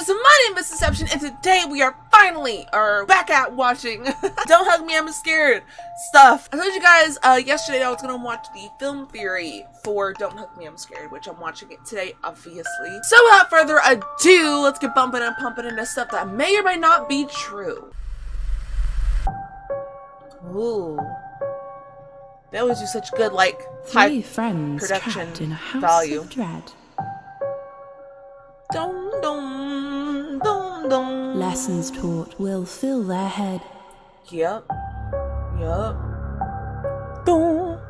guys, my name is Tesseption, and today we are finally back at watching Don't Hug Me, I'm Scared stuff. I told you guys yesterday I was gonna watch the film theory for Don't Hug Me, I'm Scared, which I'm watching it today, obviously. So without further ado, let's get bumping and pumping into stuff that may or may not be true. Ooh. They always do such good, like, high production in a house value. Of dread. Dum dum dum dum. Lessons taught will fill their head. Yep. Dum dum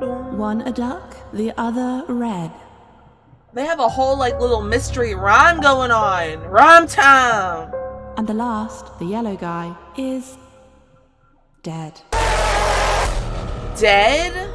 dum. One a duck, the other red. They have a whole like little mystery rhyme going on. Rhyme time. And the last, the yellow guy, is dead. Dead?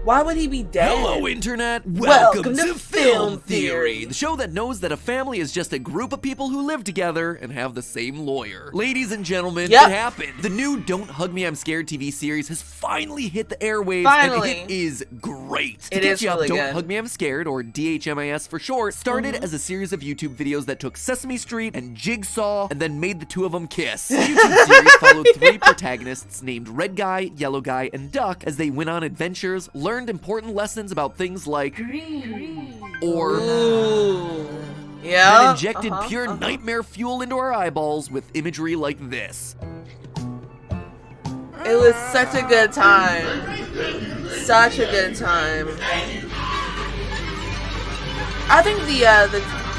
Why would he be dead? Hello, Internet! Welcome to Film Theory, the show that knows that a family is just a group of people who live together and have the same lawyer. Ladies and gentlemen, Yep. It happened. The new Don't Hug Me, I'm Scared TV series has finally hit the airwaves, Finally. and it is great. To It catch is you up, really Don't good. Hug Me, I'm Scared, or DHMIS for short, started as a series of YouTube videos that took Sesame Street and Jigsaw and then made the two of them kiss. The YouTube series followed three protagonists named Red Guy, Yellow Guy, and Duck as they went on adventures, learned important lessons about things like or Ooh. Yeah. then injected pure nightmare fuel into our eyeballs with imagery like this. It was such a good time. Such a good time. I think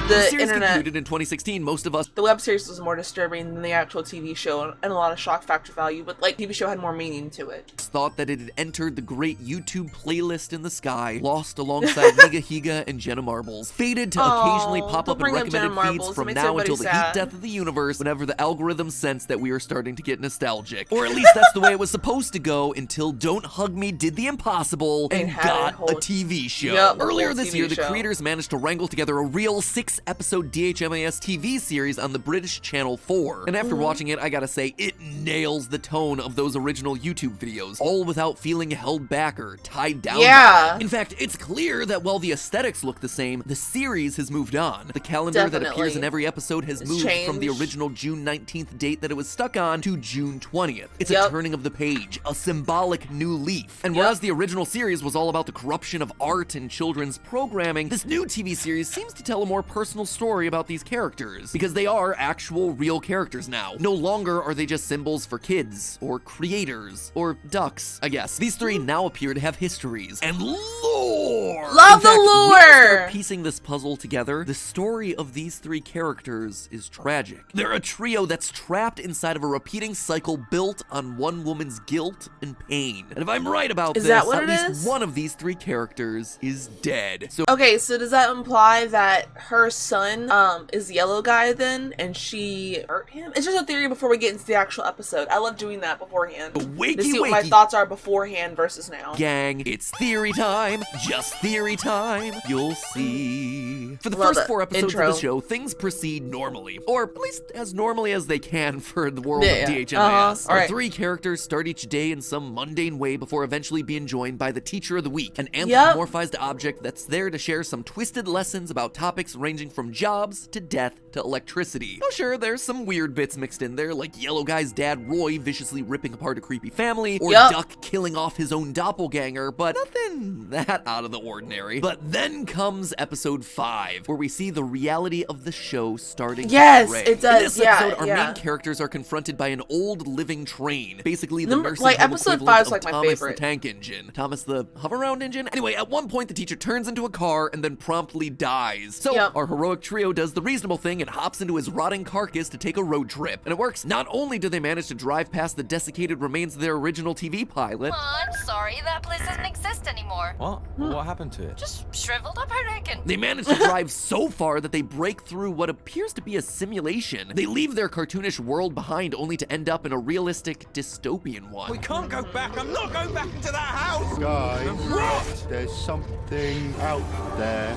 The series internet, concluded in 2016. Most of us the web series was more disturbing than the actual TV show, and a lot of shock factor value, but like TV show had more meaning to it. thought that it had entered the great YouTube playlist in the sky, lost alongside Niga Higa and Jenna Marbles, fated to occasionally pop don't up in bring up Jenna recommended feeds Marbles. It from makes now everybody until the sad. heat death of the universe whenever the algorithm sensed that we are starting to get nostalgic. Or at least that's the way it was supposed to go until Don't Hug Me did the impossible and had a got whole- a TV show. Yep, a Earlier whole this TV year, the show. creators managed to wrangle together a real 6-episode DHMIS TV series on the British Channel 4. And after watching it, I gotta say, it nails the tone of those original YouTube videos, all without feeling held back or tied down. Yeah. by it. In fact, it's clear that while the aesthetics look the same, the series has moved on. The calendar that appears Definitely. in every episode has It's moved from the changed. original June 19th date that it was stuck on to June 20th. It's a Yep. turning of the page, a symbolic new leaf. And Yep. whereas the original series was all about the corruption of art and children's programming, this new TV series seems to tell a more personal story about these characters, because they are actual real characters now. No longer are they just symbols for kids, or creators, or ducks, I guess. These three now appear to have histories and lore! Love the In fact, when you lore! start piecing this puzzle together, the story of these three characters is tragic. They're a trio that's trapped inside of a repeating cycle built on one woman's guilt and pain. And if I'm right about Is this, that what at it least is? one of these three characters is dead. So Okay, so does that imply that her son is the yellow guy then, and she hurt him? It's just a theory before we get into the actual episode. I love doing that beforehand. wakey To see what my wakey. thoughts are beforehand versus now. gang, it's theory time, just theory time, you'll see. For the Love first it. 4 episodes Intro. of the show, things proceed normally, or at least as normally as they can for the world Yeah, of yeah. DHMIS. Our Alright. three characters start each day in some mundane way before eventually being joined by the Teacher of the Week, an Yep. anthropomorphized object that's there to share some twisted lessons about topics ranging from jobs to death to electricity. Oh sure, there's some weird bits mixed in there, like Yellow Guy's dad Roy viciously ripping apart a creepy family, or Yep. Duck killing off his own doppelganger, but nothing that out of the ordinary. But then comes episode 5, where we see the reality of the show starting Yes, to fray. it does, In this yeah, episode, our yeah. main characters are confronted by an old living train, basically the Number- nursing like, home episode equivalent 5 is of like my Thomas favorite. the Tank Engine. Thomas the hover-around engine? Anyway, at one point the teacher turns into a car and then promptly dies. So Yep. our heroic trio does the reasonable thing and hops into his rotting carcass to take a road trip. And it works. Not only do they manage to drive past the desiccated remains of their original TV pilot, I'm sorry, that place doesn't exist anymore. What? What happened to it? Just shriveled up, I reckon. they manage to drive so far that they break through what appears to be a simulation. They leave their cartoonish world behind only to end up in a realistic dystopian one. We can't go back. I'm not going back into that house. Guys, there's something out there.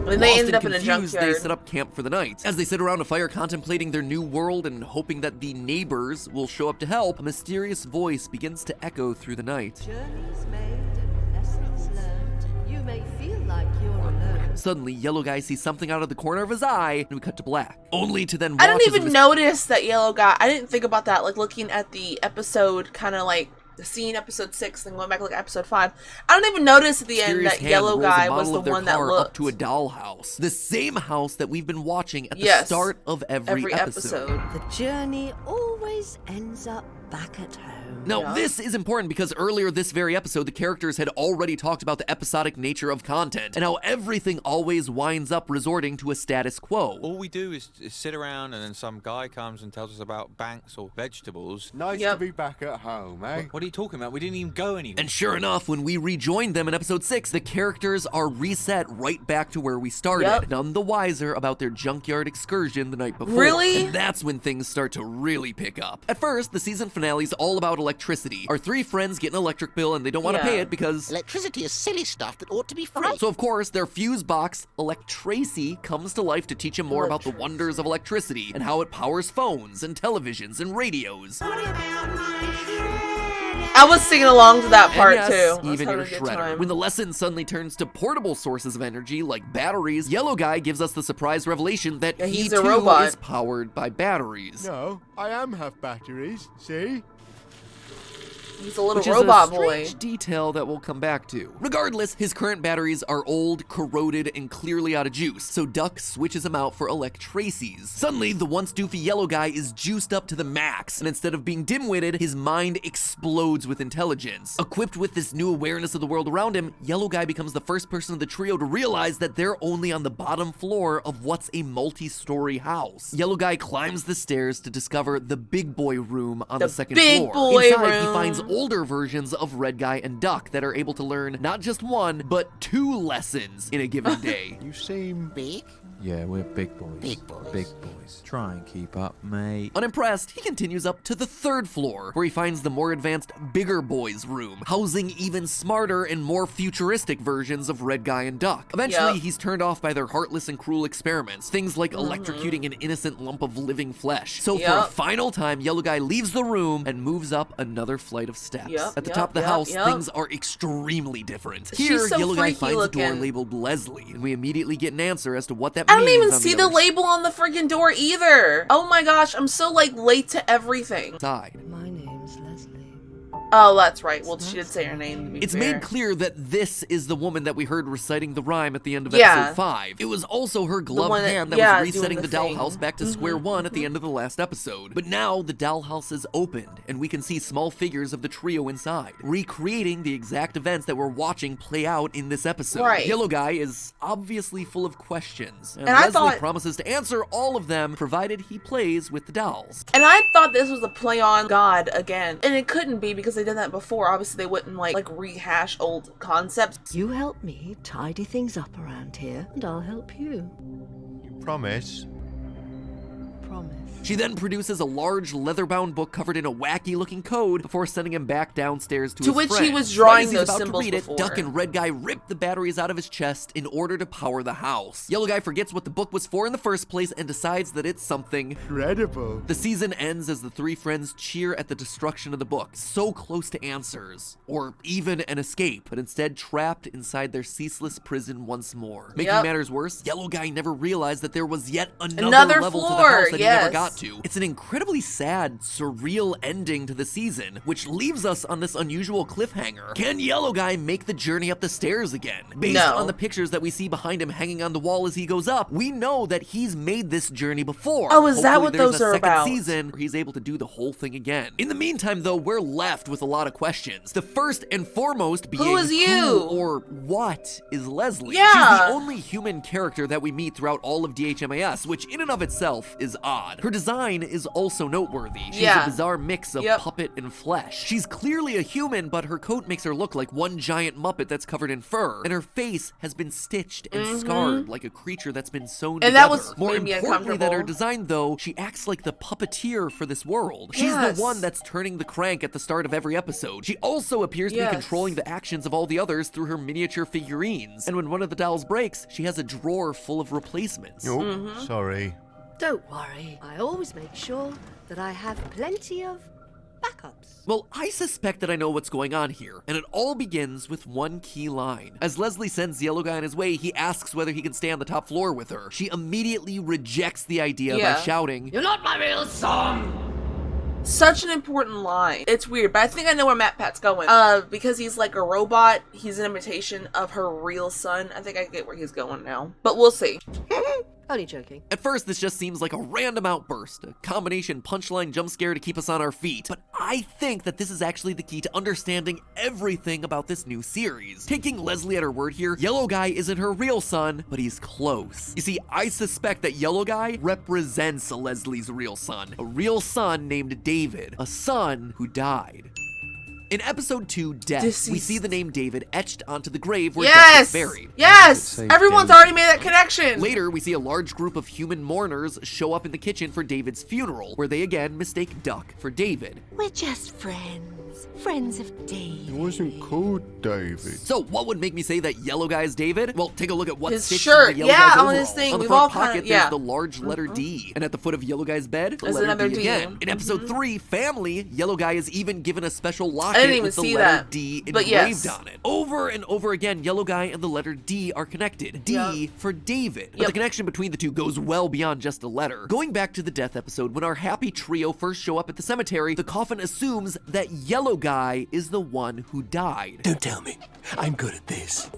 And they Lost ended and up in a confused, junkyard. they set up camp for the night. As they sit around a fire contemplating their new world and hoping that the neighbors will show up to help, a mysterious voice begins to echo through the night. Journeys made and lessons learned. You may feel like you're alone, Suddenly, Yellow Guy sees something out of the corner of his eye, and we cut to black. Only to then watch I didn't as even it was- notice that yellow guy. I didn't think about that, like looking at the episode, kind of like the scene episode 6 and going back to like episode 5. I don't even notice at the end mysterious that hand yellow rolls a guy was bottle the of their one that car looked up to a dollhouse. The same house that we've been watching at the Yes. start of every episode. The journey always ends up back at home. Now, Yeah. this is important because earlier this very episode, the characters had already talked about the episodic nature of content and how everything always winds up resorting to a status quo. All we do is sit around and then some guy comes and tells us about banks or vegetables. Nice Yep. to be back at home, eh? What are you talking about? We didn't even go anywhere. And sure enough, when we rejoined them in episode 6, the characters are reset right back to where we started, Yep. none the wiser about their junkyard excursion the night before. Really? And that's when things start to really pick up. At first, the season finale is all about electricity. Our 3 friends get an electric bill and they don't want to Yeah. pay it because... Electricity is silly stuff that ought to be free. So of course, their fuse box, Electracy, comes to life to teach them more about the wonders of electricity and how it powers phones and televisions and radios. I was singing along to that part And too. yes, I was even having your a good shredder. time. When the lesson suddenly turns to portable sources of energy like batteries, Yellow Guy gives us the surprise revelation that Yeah, he he's a too robot. is powered by batteries. No, I am have batteries, see? He's a little Which robot is a boy. strange detail that we'll come back to. Regardless, his current batteries are old, corroded, and clearly out of juice, so Duck switches them out for Electracies. Suddenly, the once doofy Yellow Guy is juiced up to the max, and instead of being dim-witted, his mind explodes with intelligence. Equipped with this new awareness of the world around him, Yellow Guy becomes the first person of the trio to realize that they're only on the bottom floor of what's a multi-story house. Yellow Guy climbs the stairs to discover the big boy room on the second big floor. boy Inside, he room. finds older versions of Red Guy and Duck that are able to learn not just 1, but 2 lessons in a given day. You seem... Big? Yeah, we're big boys. Big boys. Big boys. Try and keep up, mate. Unimpressed, he continues up to the 3rd floor, where he finds the more advanced Bigger Boys room, housing even smarter and more futuristic versions of Red Guy and Duck. Eventually, Yep. he's turned off by their heartless and cruel experiments, things like electrocuting an innocent lump of living flesh. So for a Yep. final time, Yellow Guy leaves the room and moves up another flight of steps. Yep, At the yep, top of the yep, house, yep. things are extremely different. She's Here, so Yellow Guy freaky finds a door looking. labeled Leslie, and we immediately get an answer as to what that I means. don't even on see the other label on the freaking door either. Oh my gosh, I'm so like late to everything. side. My name's Leslie. Oh, that's right. Well, she did say her name. To be It's fair. made clear that this is the woman that we heard reciting the rhyme at the end of Yeah. episode 5. It was also her gloved one that- hand that yeah, was resetting doing the the thing. dollhouse back to square one at the end of the last episode. But now the dollhouse is opened, and we can see small figures of the trio inside, recreating the exact events that we're watching play out in this episode. Right. Yellow Guy is obviously full of questions, and I Leslie thought- promises to answer all of them, provided he plays with the dolls. And I thought this was a play on God again, and it couldn't be because they did that before. Obviously, they wouldn't like rehash old concepts. You help me tidy things up around here, and I'll help you. You promise? Promise. She then produces a large leather-bound book covered in a wacky-looking code before sending him back downstairs to To his which he friends. was drawing Right as he's those about symbols to read it, before. Duck and Red Guy rip the batteries out of his chest in order to power the house. Yellow Guy forgets what the book was for in the first place and decides that it's something. Incredible. The season ends as the 3 friends cheer at the destruction of the book, so close to answers, or even an escape, but instead trapped inside their ceaseless prison once more. Making Yep. matters worse, Yellow Guy never realized that there was yet another Another level to the floor, house that he never yes. got to. It's an incredibly sad, surreal ending to the season, which leaves us on this unusual cliffhanger. Can Yellow Guy make the journey up the stairs again? Based No. on the pictures that we see behind him hanging on the wall as he goes up, we know that he's made this journey before. Oh, is that Hopefully what there's those a are second about? season where he's able to do the whole thing again. In the meantime, though, we're left with a lot of questions. The first and foremost being, Who is you? or what is Leslie? Yeah. She's the only human character that we meet throughout all of DHMIS, which in and of itself is odd. Her design is also noteworthy. She's Yeah. a bizarre mix of Yep. puppet and flesh. She's clearly a human, but her coat makes her look like one giant Muppet that's covered in fur, and her face has been stitched and scarred like a creature that's been sewn And together. that was More made me importantly than her uncomfortable. design, though, she acts like the puppeteer for this world. She's Yes. the one that's turning the crank at the start of every episode. She also appears to Yes. be controlling the actions of all the others through her miniature figurines. And when one of the dolls breaks, she has a drawer full of replacements. Oh, sorry. Don't worry. I always make sure that I have plenty of backups. Well, I suspect that I know what's going on here, and it all begins with one key line. As Leslie sends the yellow guy on his way, he asks whether he can stay on the top floor with her. She immediately rejects the idea by shouting, You're not my real son! Such an important line. It's weird, but I think I know where Matt Pat's going. Because he's like a robot, he's an imitation of her real son. I think I get where he's going now. But we'll see. Only joking. At first, this just seems like a random outburst, a combination punchline jump scare to keep us on our feet. But I think that this is actually the key to understanding everything about this new series. Taking Leslie at her word here, Yellow Guy isn't her real son, but he's close. You see, I suspect that Yellow Guy represents Leslie's real son. A real son named David, a son who died. In episode 2, Death, we see the name David etched onto the grave where Death is buried. Yes! Everyone's already made that connection! Later, we see a large group of human mourners show up in the kitchen for David's funeral, where they again mistake Duck for David. We're just friends. Friends of David. It wasn't called David. So, what would make me say that Yellow Guy is David? Well, take a look at what's His stitched shirt, in the Yellow Guy's on overalls. his thing. On the We've front all pocket, kinda, there's the large letter D. And at the foot of Yellow Guy's bed, the There's letter another D D. again. In episode 3, Family, Yellow Guy is even given a special I locket didn't even with the see letter that, D but engraved yes. on it. Over and over again, Yellow Guy and the letter D are connected. D for David. But the connection between the two goes well beyond just a letter. Going back to the Death episode, when our happy trio first show up at the cemetery, the coffin assumes that Yellow Guy is the one who died. Don't tell me. I'm good at this.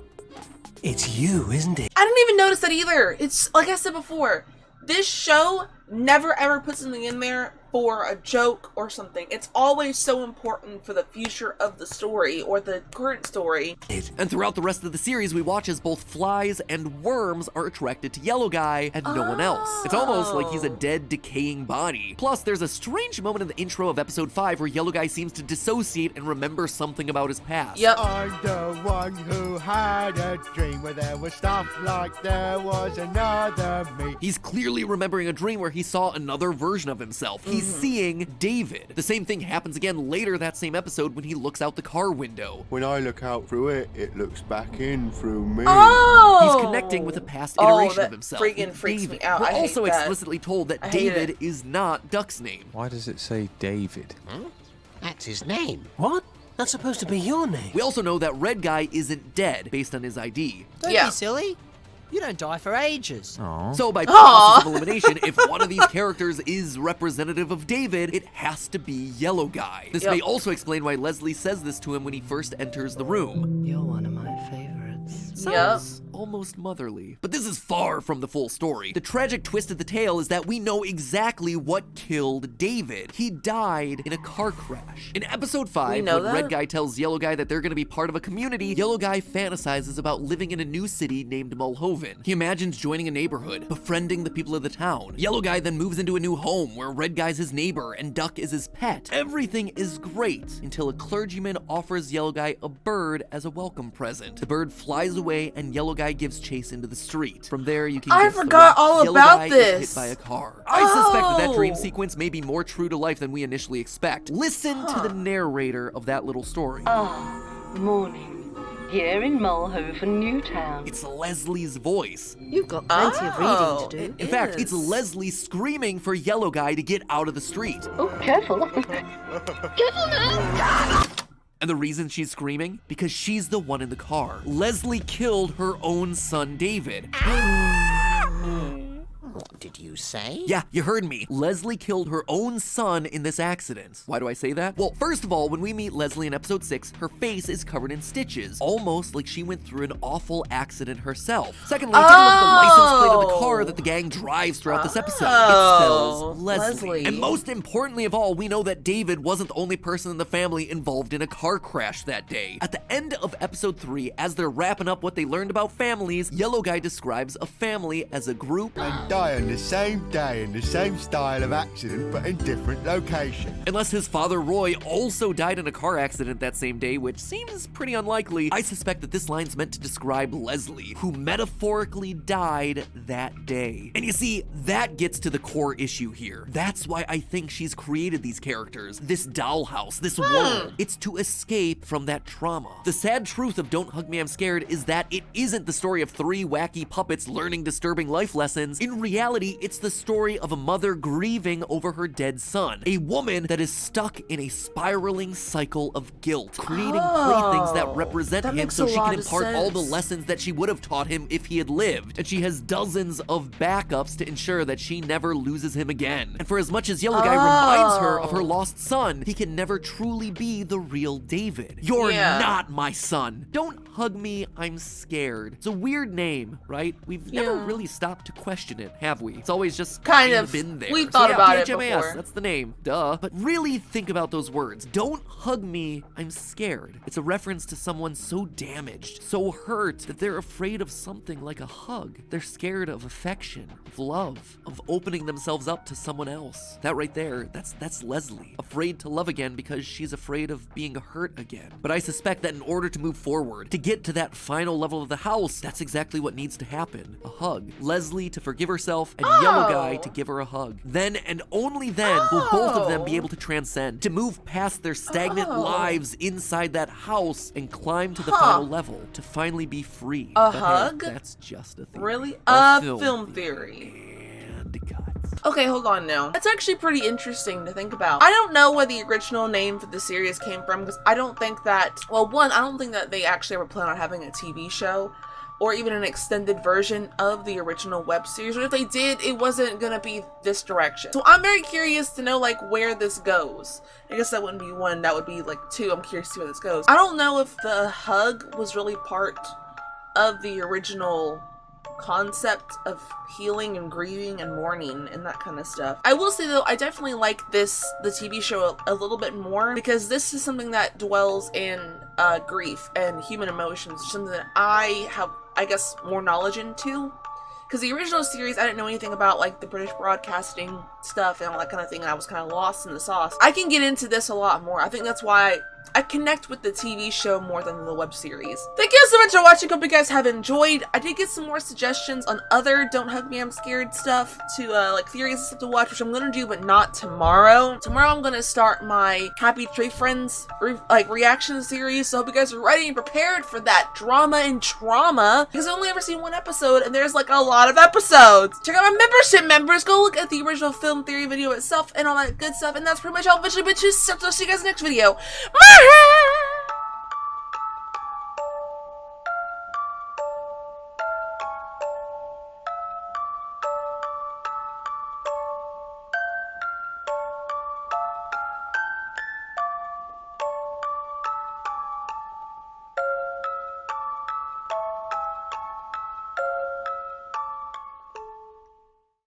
It's you, isn't it? I didn't even notice that either. It's, like I said before, this show never ever puts something in there for a joke or something. It's always so important for the future of the story or the current story. And throughout the rest of the series, we watch as both flies and worms are attracted to Yellow Guy and no one else. It's almost like he's a dead, decaying body. Plus, there's a strange moment in the intro of episode 5 where Yellow Guy seems to dissociate and remember something about his past. Yep. I'm the one who had a dream where there was stuff like there was another me. He's clearly remembering a dream where he saw another version of himself. He's seeing David. The same thing happens again later that same episode when he looks out the car window. When I look out through it, it looks back in through me. Oh! He's connecting with a past iteration that of himself. freaking freaks David. me out. We're I hate also that. explicitly told that I hate David it. is not Duck's name. Why does it say David? That's his name. What? That's supposed to be your name. We also know that Red Guy isn't dead based on his ID. Don't Yeah. be silly. You don't die for ages. So by process of elimination, if one of these characters is representative of David, it has to be Yellow Guy. This may also explain why Leslie says this to him when he first enters the room. You're one of my favorites. Sounds almost motherly. But this is far from the full story. The tragic twist of the tale is that we know exactly what killed David. He died in a car crash. In episode 5, know when that? Red Guy tells Yellow Guy that they're gonna be part of a community, Yellow Guy fantasizes about living in a new city named Mulhoven. He imagines joining a neighborhood, befriending the people of the town. Yellow Guy then moves into a new home where Red Guy's his neighbor and Duck is his pet. Everything is great until a clergyman offers Yellow Guy a bird as a welcome present. The bird flies away and Yellow Guy gives chase into the street. From there, you can I guess the forgot rest. all Yellow about Guy this. is hit by a car. I suspect that dream Oh. sequence may be more true to life than we initially expect. Listen to the narrator of that little story. Morning. Here in Mulhoven, Newtown. It's Leslie's voice. You've got plenty of reading to do. In fact, it's Leslie screaming for Yellow Guy to get out of the street. Oh, careful. Careful now! And the reason she's screaming? Because she's the one in the car. Leslie killed her own son, David. What did you say? Yeah, you heard me. Leslie killed her own son in this accident. Why do I say that? Well, first of all, when we meet Leslie in episode 6, her face is covered in stitches, almost like she went through an awful accident herself. Secondly, take a look at the license plate of the car that the gang drives throughout this episode. It spells Leslie. And most importantly of all, we know that David wasn't the only person in the family involved in a car crash that day. At the end of episode 3, as they're wrapping up what they learned about families, Yellow Guy describes a family as a group And die on the same day in the same style of accident but in different location. Unless his father Roy also died in a car accident that same day, which seems pretty unlikely, I suspect that this line's meant to describe Leslie, who metaphorically died that day. way. And you see, that gets to the core issue here. That's why I think she's created these characters, this dollhouse, this world. It's to escape from that trauma. The sad truth of Don't Hug Me, I'm Scared is that it isn't the story of 3 wacky puppets learning disturbing life lessons. In reality, it's the story of a mother grieving over her dead son, a woman that is stuck in a spiraling cycle of guilt, creating playthings that represent him so she can impart all the lessons that she would have taught him if he had lived. And she has dozens of backups to ensure that she never loses him again. And for as much as Yellow Guy reminds her of her lost son, he can never truly be the real David. You're not my son. Don't Hug Me, I'm Scared. It's a weird name, right? We've never really stopped to question it, have we? It's always just kind of been there. We thought about it DHMIS, before. that's the name, duh. But really think about those words. Don't hug me, I'm scared. It's a reference to someone so damaged, so hurt, that they're afraid of something like a hug. They're scared of affection, of love, of opening themselves up to someone else. That right there, that's Leslie. Afraid to love again because she's afraid of being hurt again. But I suspect that in order to move forward, to get to that final level of the house, that's exactly what needs to happen. A hug. Leslie to forgive herself, and Yellow Guy to give her a hug. Then and only then will both of them be able to transcend, to move past their stagnant lives inside that house and climb to the final level, to finally be free. A But hug? Hey, that's just a theory. Really? A Film theory. And cuts. Okay, hold on now. That's actually pretty interesting to think about. I don't know where the original name for the series came from, because I don't think that, well, one, I don't think that they actually ever plan on having a TV show or even an extended version of the original web series. Or if they did, it wasn't gonna be this direction. So I'm very curious to know like where this goes. I guess that wouldn't be 1, that would be like 2. I'm curious to see where this goes. I don't know if the hug was really part of the original concept of healing and grieving and mourning and that kind of stuff. I will say though, I definitely like the TV show a little bit more, because this is something that dwells in grief and human emotions, something that I have, I guess, more knowledge into. Because the original series, I didn't know anything about like the British broadcasting stuff and all that kind of thing, and I was kind of lost in the sauce. I can get into this a lot more. I think that's why I connect with the TV show more than the web series. Thank you so much for watching. Hope you guys have enjoyed. I did get some more suggestions on other Don't Hug Me, I'm Scared stuff to like theories and stuff to watch, which I'm gonna do, but not tomorrow. Tomorrow I'm gonna start my Happy Tree Friends reaction series. So I hope you guys are ready and prepared for that drama and trauma, because I've only ever seen 1 episode and there's like a lot of episodes. Check out my membership members. Go look at the original film theory video itself and all that good stuff. And that's pretty much all. Bitches. So I'll see you guys next video. Bye!